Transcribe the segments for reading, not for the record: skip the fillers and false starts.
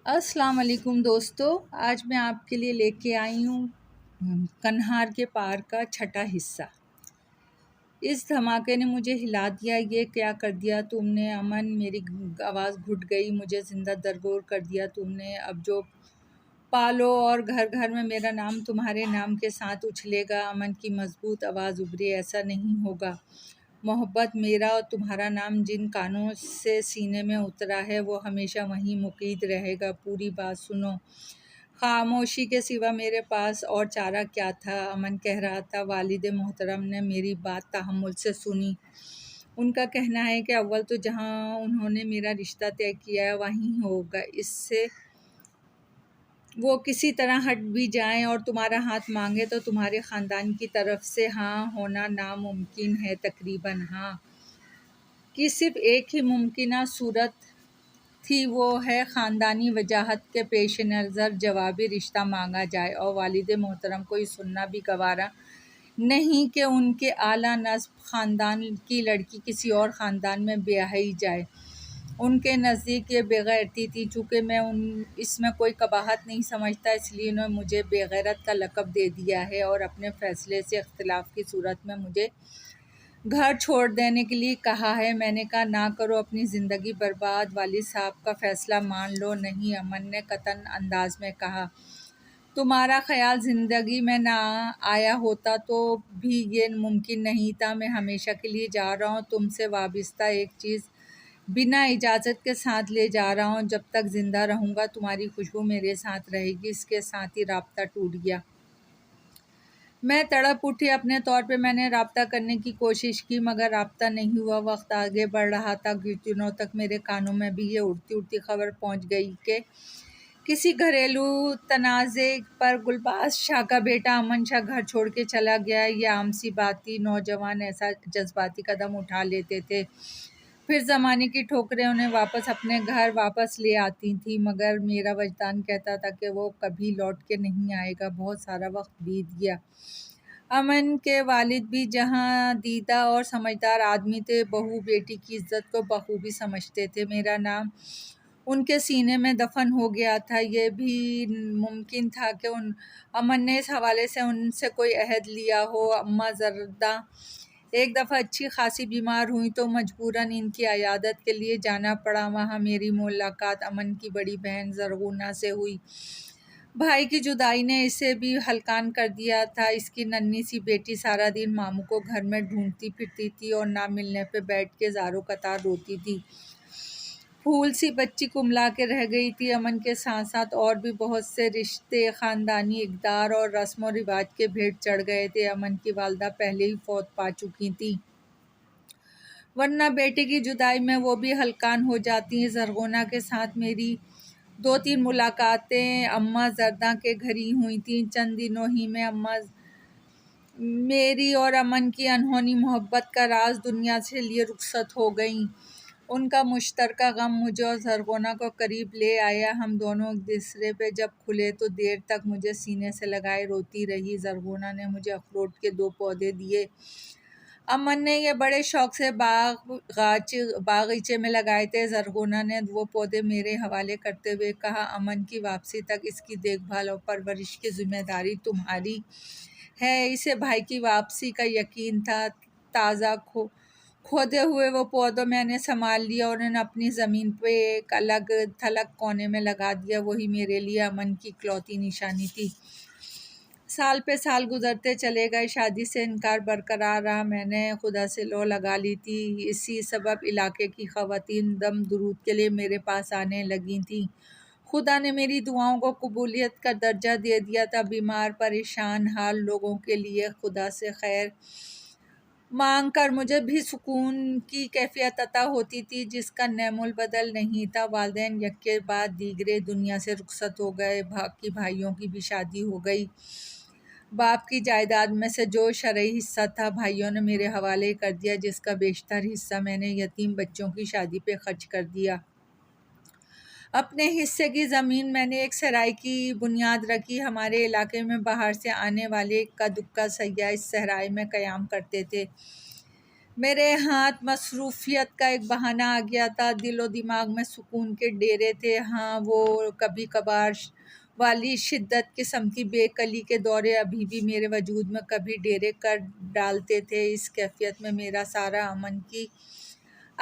السلام علیکم دوستو، آج میں آپ کے لیے لے کے آئی ہوں کنہار کے پار کا چھٹا حصہ۔ اس دھماکے نے مجھے ہلا دیا، یہ کیا کر دیا تم نے امن، میری آواز گھٹ گئی، مجھے زندہ درگور کر دیا تم نے۔ اب جو پالو اور گھر گھر میں میرا نام تمہارے نام کے ساتھ اچھلے گا۔ امن کی مضبوط آواز ابھری، ایسا نہیں ہوگا محبت، میرا اور تمہارا نام جن کانوں سے سینے میں اترا ہے وہ ہمیشہ وہیں مقید رہے گا۔ پوری بات سنو، خاموشی کے سوا میرے پاس اور چارہ کیا تھا؟ امن کہہ رہا تھا۔ والد محترم نے میری بات تحمل سے سنی۔ ان کا کہنا ہے کہ اول تو جہاں انہوں نے میرا رشتہ طے کیا ہے وہیں ہوگا، اس سے وہ کسی طرح ہٹ بھی جائیں اور تمہارا ہاتھ مانگے تو تمہارے خاندان کی طرف سے ہاں ہونا ناممکن ہے۔ تقریباً ہاں کی صرف ایک ہی ممکنہ صورت تھی، وہ ہے خاندانی وجاہت کے پیش نظر جوابی رشتہ مانگا جائے، اور والد محترم کو یہ سننا بھی گوارا نہیں کہ ان کے اعلیٰ نسب خاندان کی لڑکی کسی اور خاندان میں بیاہی جائے۔ ان کے نزدیک یہ بے غیرتی تھی۔ چونکہ میں اس میں کوئی قباحت نہیں سمجھتا، اس لیے انہوں نے مجھے بے غیرت کا لقب دے دیا ہے اور اپنے فیصلے سے اختلاف کی صورت میں مجھے گھر چھوڑ دینے کے لیے کہا ہے۔ میں نے کہا نہ کرو اپنی زندگی برباد، والد صاحب کا فیصلہ مان لو۔ نہیں، امن نے قطعاً انداز میں کہا، تمہارا خیال زندگی میں نہ آیا ہوتا تو بھی یہ ممکن نہیں تھا۔ میں ہمیشہ کے لیے جا رہا ہوں، تم سے وابستہ ایک چیز بنا اجازت کے ساتھ لے جا رہا ہوں۔ جب تک زندہ رہوں گا تمہاری خوشبو میرے ساتھ رہے گی۔ اس کے ساتھ ہی رابطہ ٹوٹ گیا۔ میں تڑپ اٹھی۔ اپنے طور پہ میں نے رابطہ کرنے کی کوشش کی مگر رابطہ نہیں ہوا۔ وقت آگے بڑھ رہا تھا، کچھ دنوں تک میرے کانوں میں بھی یہ اڑتی اڑتی خبر پہنچ گئی کہ کسی گھریلو تنازع پر گلباز شاہ کا بیٹا امن شاہ گھر چھوڑ کے چلا گیا ہے۔ یہ عام سی بات تھی، نوجوان ایسا جذباتی قدم اٹھا لیتے تھے، پھر زمانے کی ٹھوکریں انہیں واپس اپنے گھر واپس لے آتی تھیں، مگر میرا وجدان کہتا تھا کہ وہ کبھی لوٹ کے نہیں آئے گا۔ بہت سارا وقت بیت گیا۔ امن کے والد بھی جہاں دیدہ اور سمجھدار آدمی تھے، بہو بیٹی کی عزت کو بخوبی سمجھتے تھے۔ میرا نام ان کے سینے میں دفن ہو گیا تھا۔ یہ بھی ممکن تھا کہ امن نے اس حوالے سے ان سے کوئی عہد لیا ہو۔ اماں زردہ ایک دفعہ اچھی خاصی بیمار ہوئیں تو مجبوراً ان کی عیادت کے لیے جانا پڑا۔ وہاں میری ملاقات امن کی بڑی بہن زرغونہ سے ہوئی۔ بھائی کی جدائی نے اسے بھی ہلکان کر دیا تھا۔ اس کی ننھی سی بیٹی سارا دن ماموں کو گھر میں ڈھونڈتی پھرتی تھی اور نہ ملنے پہ بیٹھ کے زاروں قطار روتی تھی۔ پھول سی بچی کملا کے رہ گئی تھی۔ امن کے ساتھ ساتھ اور بھی بہت سے رشتے خاندانی اقدار اور رسم و رواج کے بھیٹ چڑھ گئے تھے۔ امن کی والدہ پہلے ہی فوت پا چکی تھیں، ورنہ بیٹے کی جدائی میں وہ بھی ہلکان ہو جاتی۔ زرغونہ کے ساتھ میری 2-3 ملاقاتیں اماں زردہ کے گھر ہی ہوئی تھیں۔ چند دنوں ہی میں میری اور امن کی انہونی محبت کا راز دنیا سے لیے رخصت ہو گئیں۔ ان کا مشترکہ غم مجھے اور زرغونہ کو قریب لے آیا۔ ہم دونوں ایک دوسرے پہ جب کھلے تو دیر تک مجھے سینے سے لگائے روتی رہی۔ زرغونہ نے مجھے اخروٹ کے 2 پودے دیے، امن نے یہ بڑے شوق سے باغیچے میں لگائے تھے۔ زرغونہ نے وہ پودے میرے حوالے کرتے ہوئے کہا، امن کی واپسی تک اس کی دیکھ بھال اور پرورش کی ذمہ داری تمہاری ہے۔ اسے بھائی کی واپسی کا یقین تھا۔ تازہ کھودے ہوئے وہ پودے میں نے سنبھال لیا اور انہیں اپنی زمین پہ ایک الگ تھلگ کونے میں لگا دیا۔ وہی میرے لیے امن کی اکلوتی نشانی تھی۔ سال پہ سال گزرتے چلے گئے، شادی سے انکار برقرار رہا۔ میں نے خدا سے لو لگا لی تھی، اسی سبب علاقے کی خواتین دم درود کے لیے میرے پاس آنے لگی تھیں۔ خدا نے میری دعاؤں کو قبولیت کا درجہ دے دیا تھا۔ بیمار پریشان حال لوگوں کے لیے خدا سے خیر مانگ کر مجھے بھی سکون کی کیفیت عطا ہوتی تھی جس کا نعم البدل نہیں تھا۔ والدین یک کے بعد دیگرے دنیا سے رخصت ہو گئے۔ باقی بھائیوں کی بھی شادی ہو گئی۔ باپ کی جائیداد میں سے جو شرعی حصہ تھا بھائیوں نے میرے حوالے کر دیا، جس کا بیشتر حصہ میں نے یتیم بچوں کی شادی پہ خرچ کر دیا۔ اپنے حصے کی زمین میں نے ایک سرائے کی بنیاد رکھی۔ ہمارے علاقے میں باہر سے آنے والے اکا دکا سیاح اس سرائے میں قیام کرتے تھے۔ میرے ہاتھ مصروفیت کا ایک بہانہ آ گیا تھا، دل و دماغ میں سکون کے ڈیرے تھے۔ ہاں، وہ کبھی کبھار والی شدت قسم کی بے کلی کے دورے ابھی بھی میرے وجود میں کبھی ڈیرے کر ڈالتے تھے۔ اس کیفیت میں میرا سارا امن کی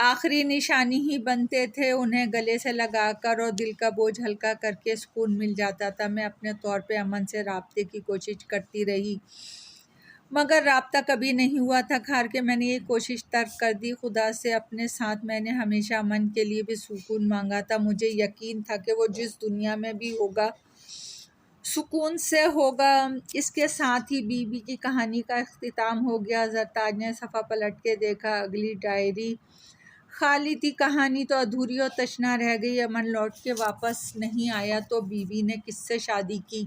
آخری نشانی ہی بنتے تھے۔ انہیں گلے سے لگا کر اور دل کا بوجھ ہلکا کر کے سکون مل جاتا تھا۔ میں اپنے طور پہ امن سے رابطے کی کوشش کرتی رہی، مگر رابطہ کبھی نہیں ہوا۔ تھک ہار کے میں نے یہ کوشش ترک کر دی۔ خدا سے اپنے ساتھ میں نے ہمیشہ امن کے لیے بھی سکون مانگا تھا۔ مجھے یقین تھا کہ وہ جس دنیا میں بھی ہوگا سکون سے ہوگا۔ اس کے ساتھ ہی بی بی کی کہانی کا اختتام ہو گیا۔ زرتاج نے صفحہ پلٹ کے دیکھا، اگلی ڈائری خالی تھی۔ کہانی تو ادھوری اور تشنہ رہ گئی۔ امن لوٹ کے واپس نہیں آیا تو بی بی نے کس سے شادی کی؟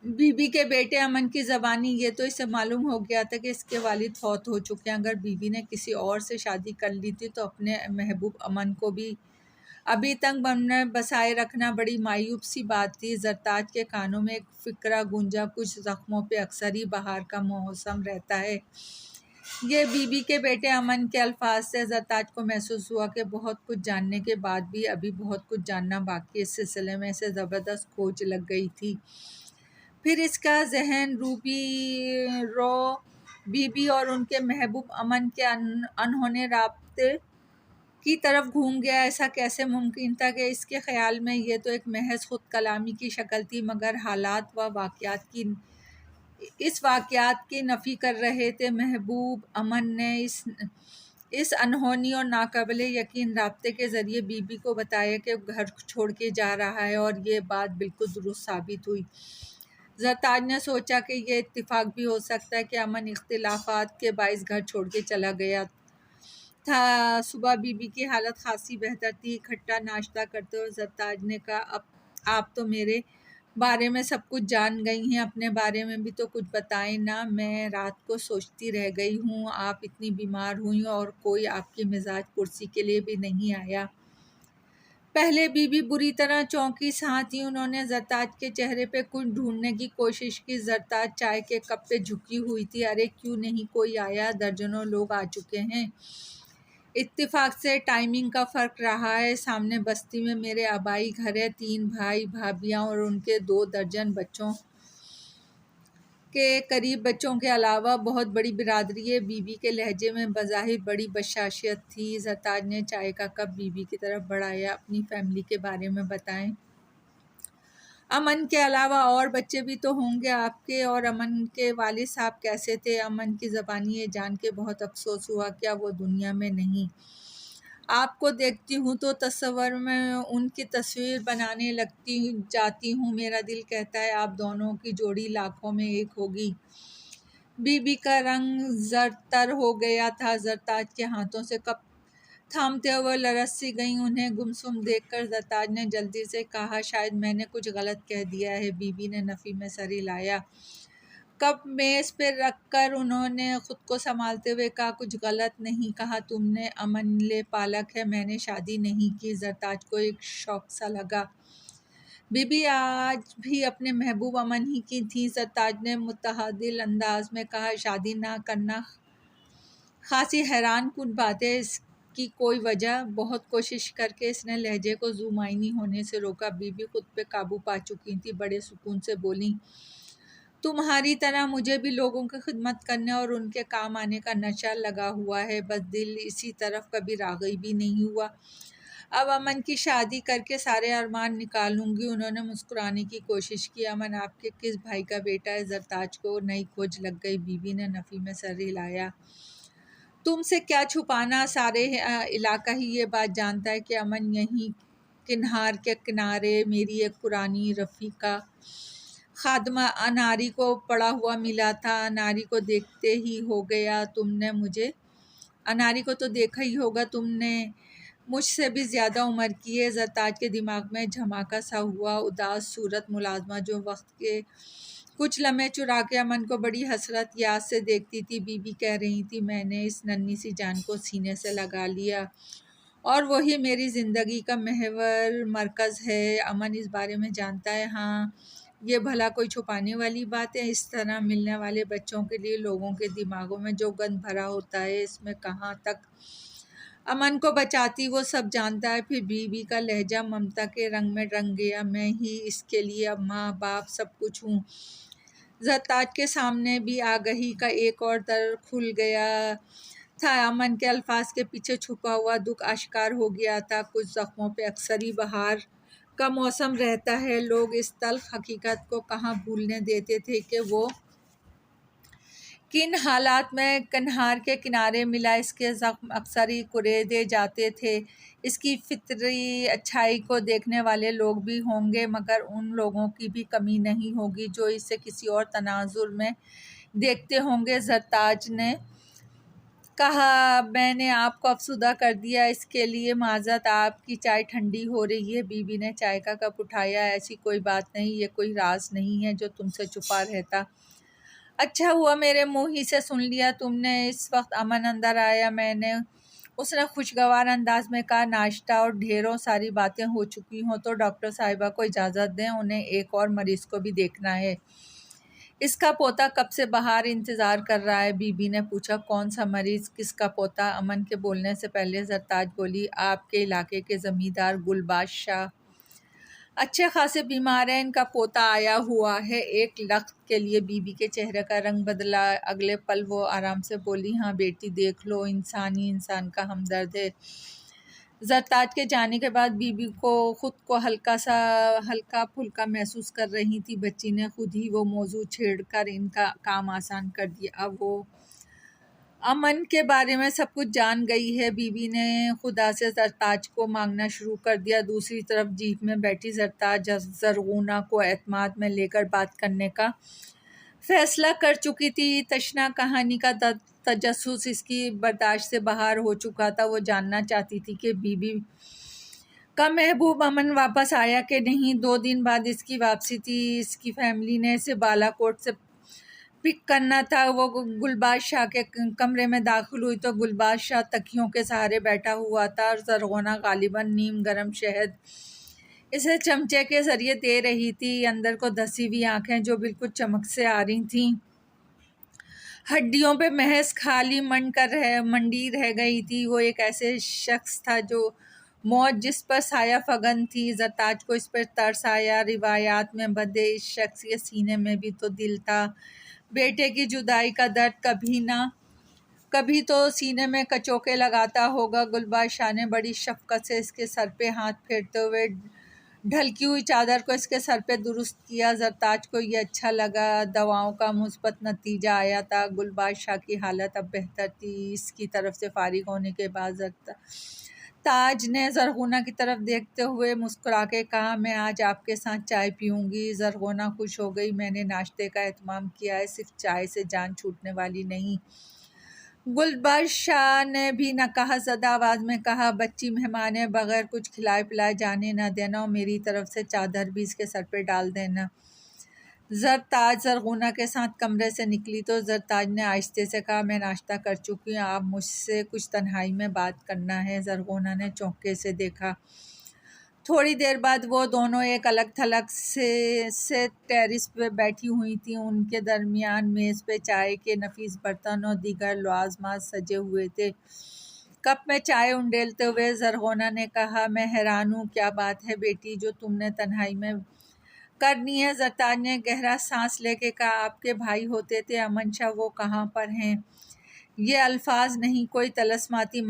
بی بی کے بیٹے امن کی زبانی یہ تو اسے معلوم ہو گیا تھا کہ اس کے والد فوت ہو چکے ہیں۔ اگر بی بی نے کسی اور سے شادی کر لی تھی تو اپنے محبوب امن کو بھی ابھی تک بن بسائے رکھنا بڑی معیوب سی بات تھی۔ زرتاج کے کانوں میں ایک فقرہ گونجا، کچھ زخموں پہ اکثر ہی بہار کا موسم رہتا ہے۔ یہ بی بی کے بیٹے امن کے الفاظ سے زرتاج کو محسوس ہوا کہ بہت کچھ جاننے کے بعد بھی ابھی بہت کچھ جاننا باقی۔ اس سلسلے میں اسے زبردست کھوج لگ گئی تھی۔ پھر اس کا ذہن رو بی بی اور ان کے محبوب امن کے انہونے رابطے کی طرف گھوم گیا۔ ایسا کیسے ممکن تھا کہ اس کے خیال میں یہ تو ایک محض خود کلامی کی شکل تھی، مگر حالات و واقعات کی نفی کر رہے تھے۔ محبوب امن نے اس انہونی اور ناقابل یقین رابطے کے ذریعے بی بی کو بتایا کہ وہ گھر چھوڑ کے جا رہا ہے، اور یہ بات بالکل درست ثابت ہوئی۔ زرتاج نے سوچا کہ یہ اتفاق بھی ہو سکتا ہے کہ امن اختلافات کے باعث گھر چھوڑ کے چلا گیا تھا۔ صبح بی بی کی حالت خاصی بہتر تھی۔ اکٹھا ناشتہ کرتے ہوئے زرتاج نے کہا، اب آپ تو میرے بارے میں سب کچھ جان گئی ہیں، اپنے بارے میں بھی تو کچھ بتائیں نا۔ میں رات کو سوچتی رہ گئی ہوں، آپ اتنی بیمار ہوئی اور کوئی آپ کی مزاج پرسی کے لیے بھی نہیں آیا۔ پہلے بی بی بری طرح چونکی، ساتھ ہی انہوں نے زرتاج کے چہرے پہ کچھ ڈھونڈنے کی کوشش کی۔ زرتاج چائے کے کپ پہ جھکی ہوئی تھی۔ ارے کیوں نہیں کوئی آیا؟ درجنوں لوگ آ چکے ہیں۔ اتفاق سے ٹائمنگ کا فرق رہا ہے۔ سامنے بستی میں میرے آبائی گھر ہے، 3 بھائی بھابھیاں اور ان کے 2 درجن بچوں کے قریب بچوں کے علاوہ بہت بڑی برادری ہے۔ بی بی کے لہجے میں بظاہر بڑی بشاشت تھی۔ زرتاج نے چائے کا کپ بی بی کی طرف بڑھایا، اپنی فیملی کے بارے میں بتائیں۔ امن کے علاوہ اور بچے بھی تو ہوں گے آپ کے، اور امن کے والد صاحب کیسے تھے؟ امن کی زبانی یہ جان کے بہت افسوس ہوا، کیا وہ دنیا میں نہیں؟ آپ کو دیکھتی ہوں تو تصور میں ان کی تصویر بنانے لگتی جاتی ہوں۔ میرا دل کہتا ہے آپ دونوں کی جوڑی لاکھوں میں ایک ہوگی۔ بی بی کا رنگ زرد ہو گیا تھا۔ زرتاج کے ہاتھوں سے کپ تھامتے ہوئے لرز سی گئیں۔ انہیں گمسم دیکھ کر زرتاج نے جلدی سے کہا، شاید میں نے کچھ غلط کہہ دیا ہے۔ بی بی نے نفی میں سر ہلایا۔ کپ میز پہ رکھ کر انہوں نے خود کو سنبھالتے ہوئے کہا، کچھ غلط نہیں کہا تم نے۔ امن پالک ہے، میں نے شادی نہیں کی۔ زرتاج کو ایک شوق سا لگا۔ بی بی آج بھی اپنے محبوب امن ہی کی تھیں۔ زرتاج نے متعدل انداز میں کہا، شادی نہ کرنا خاصی حیران کن بات ہے، اس کی کوئی وجہ؟ بہت کوشش کر کے اس نے لہجے کو ذو معنی ہونے سے روکا۔ بی بی خود پہ قابو پا چکی تھی، بڑے سکون سے بولیں، تمہاری طرح مجھے بھی لوگوں کی خدمت کرنے اور ان کے کام آنے کا نشہ لگا ہوا ہے، بس دل اسی طرف کبھی راغب بھی نہیں ہوا۔ اب امن کی شادی کر کے سارے ارمان نکالوں گی۔ انہوں نے مسکرانے کی کوشش کی۔ امن آپ کے کس بھائی کا بیٹا ہے؟ زرتاج کو نئی کھوج لگ گئی۔ بی بی نے نفی میں سر ہلایا۔ تم سے کیا چھپانا، سارے علاقہ ہی یہ بات جانتا ہے کہ امن یہیں کنہار کے کنارے میری ایک پرانی رفیقہ خادمہ اناری کو پڑا ہوا ملا تھا۔ اناری کو دیکھتے ہی ہو گیا تم نے مجھے؟ اناری کو تو دیکھا ہی ہوگا تم نے، مجھ سے بھی زیادہ عمر کی ہے۔ زرتاج کے دماغ میں جھماکا سا ہوا۔ اداس صورت ملازمہ جو وقت کے کچھ لمحے چرا کے امن کو بڑی حسرت یاد سے دیکھتی تھی، بی بی کہہ رہی تھی، میں نے اس ننھی سی جان کو سینے سے لگا لیا اور وہی میری زندگی کا محور مرکز ہے۔ امن اس بارے میں جانتا ہے؟ ہاں، یہ بھلا کوئی چھپانے والی بات ہے؟ اس طرح ملنے والے بچوں کے لیے لوگوں کے دماغوں میں جو گند بھرا ہوتا ہے، اس میں کہاں تک امن کو بچاتی وہ سب جانتا ہے۔ پھر بیوی کا لہجہ ممتا کے رنگ میں رنگ گیا۔ میں ہی اس کے لیے اب ماں باپ سب کچھ ہوں۔ زرتاج کے سامنے بھی آگہی کا ایک اور در کھل گیا تھا۔ امن کے الفاظ کے پیچھے چھپا ہوا دکھ آشکار ہو گیا تھا۔ کچھ زخموں پہ اکثر ہی بہار کا موسم رہتا ہے۔ لوگ اس تلخ حقیقت کو کہاں بھولنے دیتے تھے کہ وہ کن حالات میں کنہار کے کنارے ملا۔ اس کے زخم اکثر ہی کریدے جاتے تھے۔ اس کی فطری اچھائی کو دیکھنے والے لوگ بھی ہوں گے، مگر ان لوگوں کی بھی کمی نہیں ہوگی جو اسے کسی اور تناظر میں دیکھتے ہوں گے۔ زرتاج نے کہا، میں نے آپ کو افسردہ کر دیا، اس کے لیے معذرت۔ آپ کی چائے ٹھنڈی ہو رہی ہے۔ بیوی نے چائے کا کپ اٹھایا۔ ایسی کوئی بات نہیں، یہ کوئی راز نہیں ہے جو تم سے چھپا رہتا۔ اچھا ہوا میرے منہ ہی سے سن لیا تم نے۔ اس وقت امن اندر آیا۔ اس نے خوشگوار انداز میں کہا، ناشتہ اور ڈھیروں ساری باتیں ہو چکی ہوں تو ڈاکٹر صاحبہ کو اجازت دیں، انہیں ایک اور مریض کو بھی دیکھنا ہے۔ اس کا پوتا کب سے باہر انتظار کر رہا ہے؟ بیوی نے پوچھا۔ کون سا مریض؟ کس کا پوتا؟ امن کے بولنے سے پہلے زرتاج بولی، آپ کے علاقے کے زمیندار گلباز شاہ اچھے خاصے بیمار ہیں، ان کا پوتا آیا ہوا ہے۔ ایک لخت کے لیے بیوی کے چہرے کا رنگ بدلا۔ اگلے پل وہ آرام سے بولی، ہاں بیٹی دیکھ لو، انسان ہی انسان کا ہمدرد ہے۔ زرتاج کے جانے کے بعد بیوی کو خود کو ہلکا پھلکا محسوس کر رہی تھی۔ بچی نے خود ہی وہ موضوع چھیڑ کر ان کا کام آسان کر دیا۔ اب وہ امن کے بارے میں سب کچھ جان گئی ہے۔ بیوی نے خدا سے زرتاج کو مانگنا شروع کر دیا۔ دوسری طرف جیپ میں بیٹھی زرتاج زرغونہ کو اعتماد میں لے کر بات کرنے کا فیصلہ کر چکی تھی۔ تشنا کہانی کا تجسس اس کی برداشت سے باہر ہو چکا تھا۔ وہ جاننا چاہتی تھی کہ بیوی کا محبوب امن واپس آیا کہ نہیں۔ 2 دن بعد اس کی واپسی تھی۔ اس کی فیملی نے اسے بالا کوٹ سے پک کرنا تھا۔ وہ گلباز شاہ کے کمرے میں داخل ہوئی تو گلباز شاہ تکیوں کے سہارے بیٹھا ہوا تھا اور زرغونہ غالباً نیم گرم شہد اسے چمچے کے ذریعے دے رہی تھی۔ اندر کو دھسی ہوئی آنکھیں جو بالکل چمک سے آ رہی تھیں، ہڈیوں پہ محض خالی منڈی رہ گئی تھی۔ وہ ایک ایسے شخص تھا جو موت جس پر سایہ فگن تھی۔ زرتاج کو اس پر ترس آیا۔ روایات میں بدھے اس شخص کے سینے میں بھی تو دل تھا۔ بیٹے کی جدائی کا درد کبھی تو سینے میں کچوکے لگاتا ہوگا۔ گلباز شاہ نے بڑی شفقت سے اس کے سر پہ ہاتھ پھیرتے ہوئے ڈھلکی ہوئی چادر کو اس کے سر پہ درست کیا۔ زرتاج کو یہ اچھا لگا۔ دواؤں کا مثبت نتیجہ آیا تھا۔ گلباز شاہ کی حالت اب بہتر تھی۔ اس کی طرف سے فارغ ہونے کے بعد تاج نے زرغونہ کی طرف دیکھتے ہوئے مسکرا کے کہا، میں آج آپ کے ساتھ چائے پیوں گی۔ زرغونہ خوش ہو گئی۔ میں نے ناشتے کا اہتمام کیا ہے، صرف چائے سے جان چھوٹنے والی نہیں۔ گلباز شاہ نے بھی نکہت زدہ آواز میں کہا، بچی مہمان ہے، بغیر کچھ کھلائے پلائے جانے نہ دینا، اور میری طرف سے چادر بھی اس کے سر پہ ڈال دینا۔ زرتاج زرغونہ کے ساتھ کمرے سے نکلی تو زرتاج نے آہستہ سے کہا، میں ناشتہ کر چکی ہوں، آپ مجھ سے کچھ تنہائی میں بات کرنا ہے۔ زرغونہ نے چونکے سے دیکھا۔ تھوڑی دیر بعد وہ دونوں ایک الگ تھلگ سے ٹیرس پہ بیٹھی ہوئی تھیں۔ ان کے درمیان میز پہ چائے کے نفیس برتن اور دیگر لوازمات سجے ہوئے تھے۔ کپ میں چائے انڈیلتے ہوئے زرغونہ نے کہا، میں حیران ہوں، کیا بات ہے بیٹی جو تم نے تنہائی میں کرنی ہے؟ زرتاج نے گہرا سانس لے کے کہا، آپ کے بھائی ہوتے تھے امن شاہ، وہ کہاں پر ہیں؟ یہ الفاظ نہیں، کوئی طلسماتی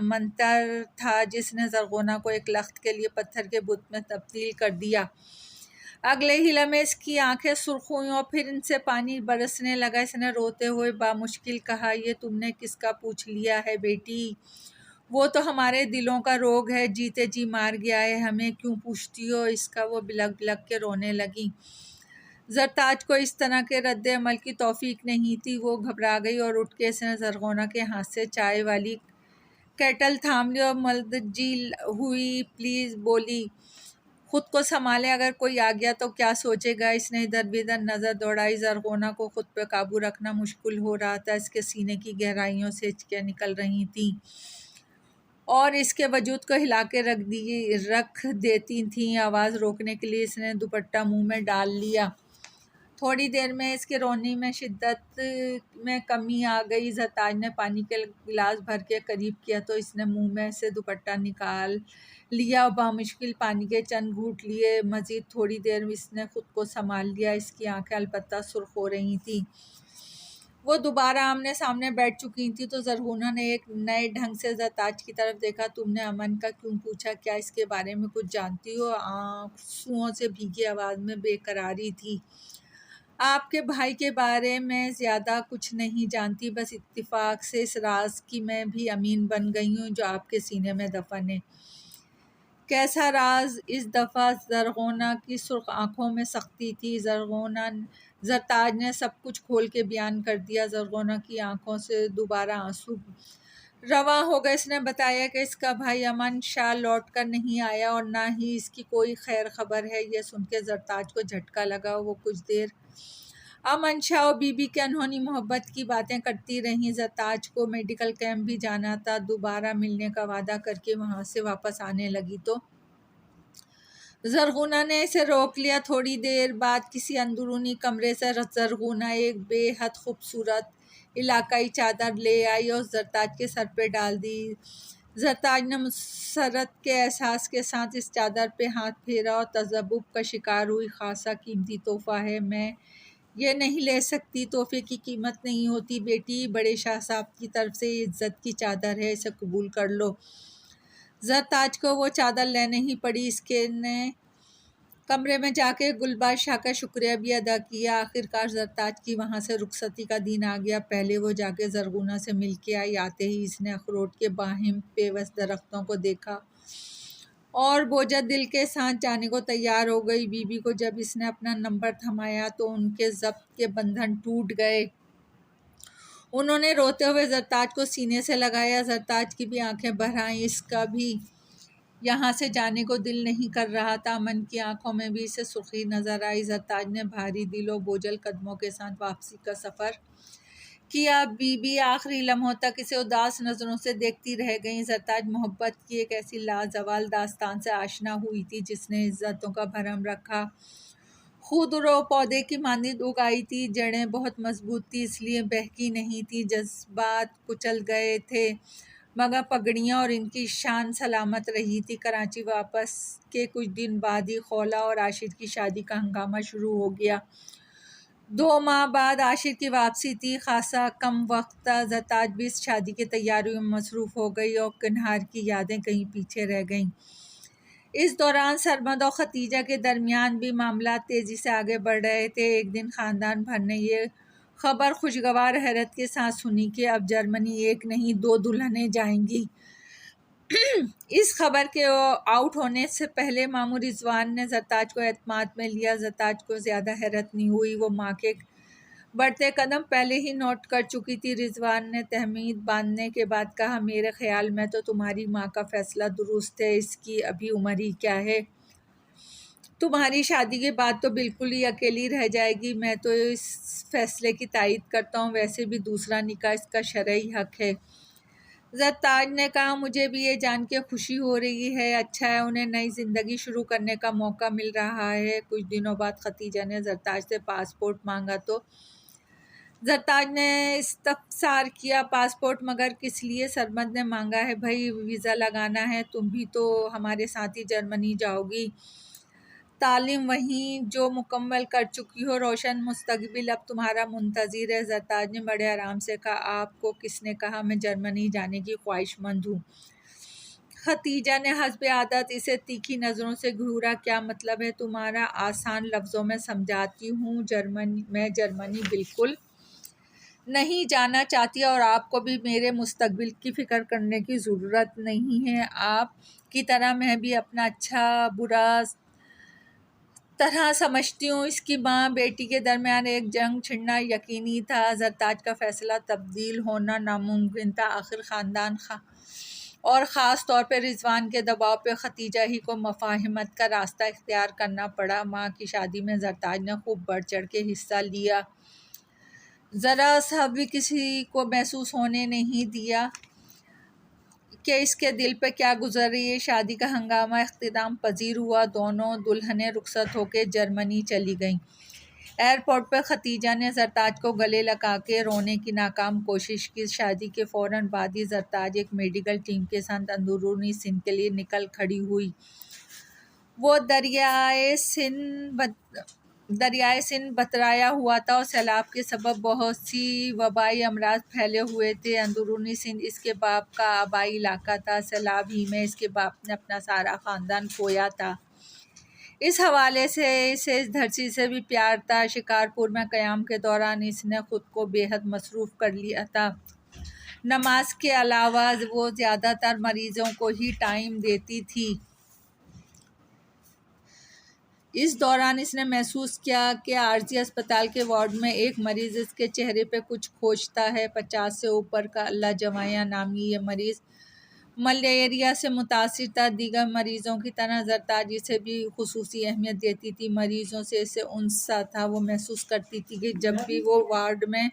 منتر تھا جس نے زرغونہ کو ایک لخت کے لیے پتھر کے بت میں تبدیل کر دیا۔ اگلے ہی لمحے اس کی آنکھیں سرخ ہوئیں اور پھر ان سے پانی برسنے لگا۔ اس نے روتے ہوئے بامشکل کہا، یہ تم نے کس کا پوچھ لیا ہے بیٹی؟ وہ تو ہمارے دلوں کا روگ ہے، جیتے جی مار گیا ہے، ہمیں کیوں پوچھتی ہو اس کا؟ وہ بلک بلک کے رونے لگی۔ زرتاج کو اس طرح کے رد عمل کی توفیق نہیں تھی۔ وہ گھبرا گئی اور اٹھ کے اس نے زرغونہ کے ہاتھ سے چائے والی کیٹل تھام لی اور ملجی ہوئی پلیز بولی، خود کو سنبھالیں، اگر کوئی آ گیا تو کیا سوچے گا؟ اس نے ادھر بدھر نظر دوڑائی۔ زرغونہ کو خود پہ قابو رکھنا مشکل ہو رہا تھا۔ اس کے سینے کی گہرائیوں سے ہچکیاں نکل رہی تھیں۔ اور اس کے وجود کو ہلا کے رکھ دیتی تھیں۔ آواز روکنے کے لیے اس نے دوپٹہ منہ میں ڈال لیا۔ تھوڑی دیر میں اس کے رونے میں شدت میں کمی آ گئی۔ زرتاج نے پانی کے گلاس بھر کے قریب کیا تو اس نے منہ میں سے دوپٹہ نکال لیا اور بامشکل پانی کے چند گھونٹ لیے۔ مزید تھوڑی دیر میں اس نے خود کو سنبھال لیا۔ اس کی آنکھیں البتہ سرخ ہو رہی تھیں۔ وہ دوبارہ آمنے سامنے بیٹھ چکی تھی تو زرغونہ نے ایک نئے ڈھنگ سے زرتاج کی طرف دیکھا۔ تم نے امن کا کیوں پوچھا؟ کیا اس کے بارے میں کچھ جانتی ہو؟ آنسوؤں سے بھیگی آواز میں بے قراری تھی۔ آپ کے بھائی کے بارے میں زیادہ کچھ نہیں جانتی، بس اتفاق سے اس راز کی میں بھی امین بن گئی ہوں جو آپ کے سینے میں دفن ہے۔ کیسا راز؟ اس دفعہ زرغونہ کی سرخ آنکھوں میں سختی تھی۔ زرتاج نے سب کچھ کھول کے بیان کر دیا۔ زرغونہ کی آنکھوں سے دوبارہ آنسو رواں ہو گئے۔ اس نے بتایا کہ اس کا بھائی امن شاہ لوٹ کر نہیں آیا اور نہ ہی اس کی کوئی خیر خبر ہے۔ یہ سن کے زرتاج کو جھٹکا لگا۔ وہ کچھ دیر امن شاہ اور بی بی کے انہونی محبت کی باتیں کرتی رہیں۔ زرتاج کو میڈیکل کیمپ بھی جانا تھا۔ دوبارہ ملنے کا وعدہ کر کے وہاں سے واپس آنے لگی تو زرغونہ نے اسے روک لیا۔ تھوڑی دیر بعد کسی اندرونی کمرے سے زرغونہ ایک بے حد خوبصورت علاقائی چادر لے آئی اور زرتاج کے سر پہ ڈال دی۔ زرتاج نے مسرت کے احساس کے ساتھ اس چادر پہ ہاتھ پھیرا اور تذبذب کا شکار ہوئی۔ خاصا قیمتی تحفہ ہے، میں یہ نہیں لے سکتی۔ تحفے کی قیمت نہیں ہوتی بیٹی، بڑے شاہ صاحب کی طرف سے یہ عزت کی چادر ہے، اسے قبول کر لو۔ زرتاج کو وہ چادر لینے ہی پڑی۔ اس کے نے کمرے میں جا کے گلباز شاہ کا شکریہ بھی ادا کیا۔ آخرکار زرتاج کی وہاں سے رخصتی کا دن آ گیا۔ پہلے وہ جا کے زرغونہ سے مل کے آئی۔ آتے ہی اس نے اخروٹ کے باہم پیوست درختوں کو دیکھا اور بوجھل دل کے ساتھ جانے کو تیار ہو گئی۔ بی بی کو جب اس نے اپنا نمبر تھمایا تو ان کے ضبط کے بندھن ٹوٹ گئے۔ انہوں نے روتے ہوئے زرتاج کو سینے سے لگایا۔ زرتاج کی بھی آنکھیں بھر آئیں۔ اس کا بھی یہاں سے جانے کو دل نہیں کر رہا تھا۔ امن کی آنکھوں میں بھی اسے سرخی نظر آئی۔ زرتاج نے بھاری دل و بوجھل قدموں کے ساتھ واپسی کا سفر کیا۔ بی بی آخری لمحوں تک اسے اداس نظروں سے دیکھتی رہ گئیں۔ زرتاج محبت کی ایک ایسی لازوال داستان سے آشنا ہوئی تھی جس نے عزتوں کا بھرم رکھا خود رو پودے کی مانند اگائی تھی۔ جڑیں بہت مضبوط تھی، اس لیے بہکی نہیں تھی۔ جذبات کچل گئے تھے مگر پگڑیاں اور ان کی شان سلامت رہی تھی۔ کراچی واپس کے کچھ دن بعد ہی خولا اور عاشر کی شادی کا ہنگامہ شروع ہو گیا۔ 2 ماہ بعد عاشر کی واپسی تھی۔ خاصا کم وقت تھا۔ زرتاج بھی اس شادی کی تیاریوں میں مصروف ہو گئی اور کنہار کی یادیں کہیں پیچھے رہ گئیں۔ اس دوران سرمد اور ختیجہ کے درمیان بھی معاملات تیزی سے آگے بڑھ رہے تھے۔ ایک دن خاندان بھر نے یہ خبر خوشگوار حیرت کے ساتھ سنی کہ اب جرمنی 1 نہیں 2 دلہنیں جائیں گی۔ اس خبر کے آؤٹ ہونے سے پہلے ماموں رضوان نے زرتاج کو اعتماد میں لیا۔ زرتاج کو زیادہ حیرت نہیں ہوئی، وہ ماں کے بڑھتے قدم پہلے ہی نوٹ کر چکی تھی۔ رضوان نے تہمید باندھنے کے بعد کہا، میرے خیال میں تو تمہاری ماں کا فیصلہ درست ہے، اس کی ابھی عمر ہی کیا ہے، تمہاری شادی کے بعد تو بالکل ہی اکیلی رہ جائے گی۔ میں تو اس فیصلے کی تائید کرتا ہوں، ویسے بھی دوسرا نکاح اس کا شرعی حق ہے۔ زرتاج نے کہا، مجھے بھی یہ جان کے خوشی ہو رہی ہے، اچھا ہے انہیں نئی زندگی شروع کرنے کا موقع مل رہا ہے۔ کچھ دنوں بعد ختیجہ نے زرتاج سے پاسپورٹ مانگا تو زرتاج نے استفسار کیا، پاسپورٹ مگر کس لیے؟ سرمد نے مانگا ہے بھائی، ویزا لگانا ہے، تم بھی تو ہمارے ساتھ ہی جرمنی جاؤ گی، تعلیم وہیں جو مکمل کر چکی ہو، روشن مستقبل اب تمہارا منتظر ہے۔ زرتاج نے بڑے آرام سے کہا، آپ کو کس نے کہا میں جرمنی جانے کی خواہش مند ہوں؟ ختیجہ نے حسب عادت اسے تیکھی نظروں سے گھورا، کیا مطلب ہے تمہارا؟ آسان لفظوں میں سمجھاتی ہوں، میں جرمنی بالکل نہیں جانا چاہتی اور آپ کو بھی میرے مستقبل کی فکر کرنے کی ضرورت نہیں ہے۔ آپ کی طرح میں بھی اپنا اچھا برا طرح سمجھتی ہوں۔ اس کی ماں بیٹی کے درمیان ایک جنگ چھڑنا یقینی تھا۔ زرتاج کا فیصلہ تبدیل ہونا ناممکن تھا۔ آخر خاندان اور خاص طور پہ رضوان کے دباؤ پہ ختیجہ ہی کو مفاہمت کا راستہ اختیار کرنا پڑا۔ ماں کی شادی میں زرتاج نے خوب بڑھ چڑھ کے حصہ لیا، ذرا سا بھی کسی کو محسوس ہونے نہیں دیا کہ اس کے دل پہ کیا گزر رہی ہے۔ شادی کا ہنگامہ اختتام پذیر ہوا، دونوں دلہنیں رخصت ہو کے جرمنی چلی گئیں۔ ایئرپورٹ پر ختیجہ نے زرتاج کو گلے لگا کے رونے کی ناکام کوشش کی۔ شادی کے فوراً بعد ہی زرتاج ایک میڈیکل ٹیم کے ساتھ اندرونی سندھ کے لیے نکل کھڑی ہوئی۔ وہ دریائے سندھ بترایا ہوا تھا اور سیلاب کے سبب بہت سی وبائی امراض پھیلے ہوئے تھے۔ اندرونی سندھ اس کے باپ کا آبائی علاقہ تھا۔ سیلاب ہی میں اس کے باپ نے اپنا سارا خاندان کھویا تھا۔ اس حوالے سے اسے اس دھرتی سے بھی پیار تھا۔ شکارپور میں قیام کے دوران اس نے خود کو بے حد مصروف کر لیا تھا۔ نماز کے علاوہ وہ زیادہ تر مریضوں کو ہی ٹائم دیتی تھی۔ اس دوران اس نے محسوس کیا کہ عارضی اسپتال کے وارڈ میں ایک مریض اس کے چہرے پہ کچھ کھوجتا ہے۔ 50 سے اوپر کا اللہ جوایہ نامی یہ مریض ملیریا سے متاثر تھا۔ دیگر مریضوں کی طرح زرتاج اسے بھی خصوصی اہمیت دیتی تھی۔ مریضوں سے اسے انس سا تھا۔ وہ محسوس کرتی تھی کہ جب بھی وہ وارڈ میں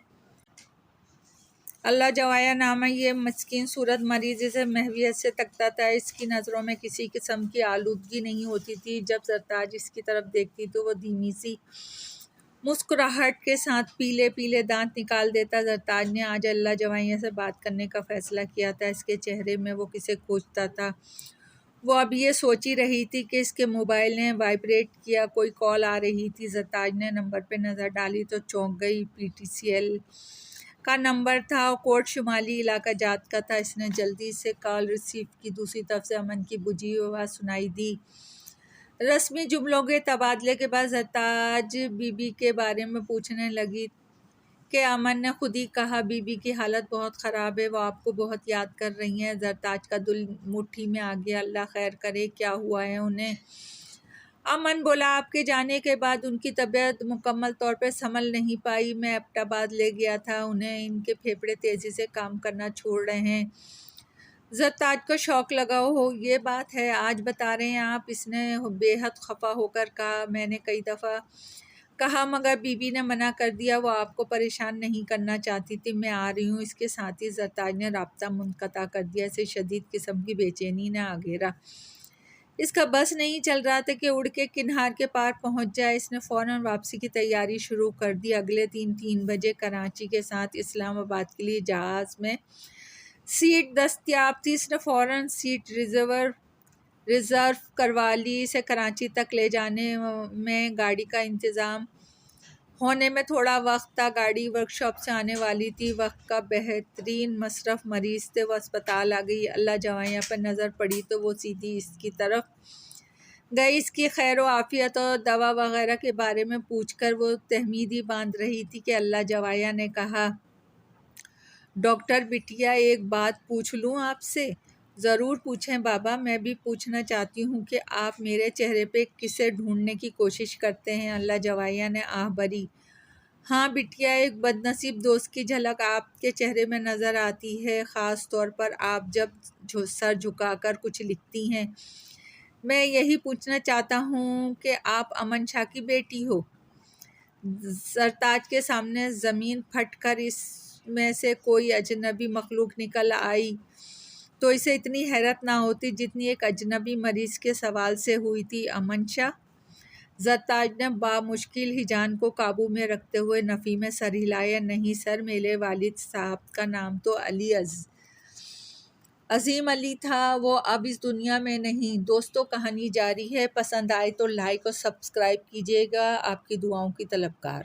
اللہ جوایہ نامی یہ مسکین صورت مریض اسے محویت سے تکتا تھا، اس کی نظروں میں کسی قسم کی آلودگی نہیں ہوتی تھی۔ جب زرتاج اس کی طرف دیکھتی تو وہ دھیمی سی مسکراہٹ کے ساتھ پیلے پیلے دانت نکال دیتا۔ زرتاج نے آج اللہ جوایہ سے بات کرنے کا فیصلہ کیا تھا۔ اس کے چہرے میں وہ کسے کھوجتا تھا؟ وہ اب یہ سوچ ہی رہی تھی کہ اس کے موبائل نے وائبریٹ کیا، کوئی کال آ رہی تھی۔ زرتاج نے نمبر پہ نظر ڈالی تو چونک گئی۔ PTCL کا نمبر تھا اور کوڈ شمالی علاقہ جات کا تھا۔ اس نے جلدی سے کال ریسیو کی۔ دوسری طرف سے امن کی بجھی ہوئی آواز سنائی دی۔ رسمی جملوں کے تبادلے کے بعد زرتاج بی بی کے بارے میں پوچھنے لگی کہ امن نے خود ہی کہا بی بی کی حالت بہت خراب ہے، وہ آپ کو بہت یاد کر رہی ہیں۔ زرتاج کا دل مٹھی میں آ گیا۔ اللہ خیر کرے، کیا ہوا ہے انہیں؟ امن بولا، آپ کے جانے کے بعد ان کی طبیعت مکمل طور پر سنبھل نہیں پائی۔ میں ایبٹ آباد لے گیا تھا انہیں، ان کے پھیپھڑے تیزی سے کام کرنا چھوڑ رہے ہیں۔ زرتاج کو شوق لگا، ہو یہ بات ہے، آج بتا رہے ہیں آپ؟ اس نے بے حد خفا ہو کر کہا۔ میں نے کئی دفعہ کہا مگر بی بی نے منع کر دیا، وہ آپ کو پریشان نہیں کرنا چاہتی تھی۔ میں آ رہی ہوں۔ اس کے ساتھ ہی زرتاج نے رابطہ منقطع کر دیا۔ اسے شدید قسم کی بے چینی نے آ گھیرا۔ اس کا بس نہیں چل رہا تھا کہ اڑ کے کنہار کے پار پہنچ جائے۔ اس نے فوراً واپسی کی تیاری شروع کر دی۔ اگلے 3 بجے کراچی کے ساتھ اسلام آباد کے لیے جہاز میں سیٹ دستیاب تھی۔ اس نے فوراً سیٹ ریزرو کروا لی۔ اسے کراچی تک لے جانے میں گاڑی کا انتظام ہونے میں تھوڑا وقت تھا۔ گاڑی ورکشاپ سے آنے والی تھی۔ وقت کا بہترین مصرف مریض تھے۔ وہ اسپتال آ گئی۔ اللہ جوایہ پر نظر پڑی تو وہ سیدھی اس کی طرف گئی۔ اس کی خیر و عافیت اور دوا وغیرہ کے بارے میں پوچھ کر وہ تہمیدی باندھ رہی تھی کہ اللہ جوایہ نے کہا، ڈاکٹر بٹیا ایک بات پوچھ لوں آپ سے؟ ضرور پوچھیں بابا، میں بھی پوچھنا چاہتی ہوں کہ آپ میرے چہرے پہ کسے ڈھونڈنے کی کوشش کرتے ہیں؟ اللہ جوایہ نے آہ بھری۔ ہاں بٹیا، ایک بد نصیب دوست کی جھلک آپ کے چہرے میں نظر آتی ہے، خاص طور پر آپ جب سر جھکا کر کچھ لکھتی ہیں۔ میں یہی پوچھنا چاہتا ہوں کہ آپ امن شاہ کی بیٹی ہو؟ زرتاج کے سامنے زمین پھٹ کر اس میں سے کوئی اجنبی مخلوق نکل آئی تو اسے اتنی حیرت نہ ہوتی جتنی ایک اجنبی مریض کے سوال سے ہوئی تھی۔ امن شاہ؟ زرتاج نے بامشکل ہیجان کو قابو میں رکھتے ہوئے نفی میں سر ہلایا۔ نہیں سر، میرے والد صاحب کا نام تو علی عظیم علی تھا، وہ اب اس دنیا میں نہیں۔ دوستو، کہانی جاری ہے۔ پسند آئے تو لائک اور سبسکرائب کیجیے گا۔ آپ کی دعاؤں کی طلبگار۔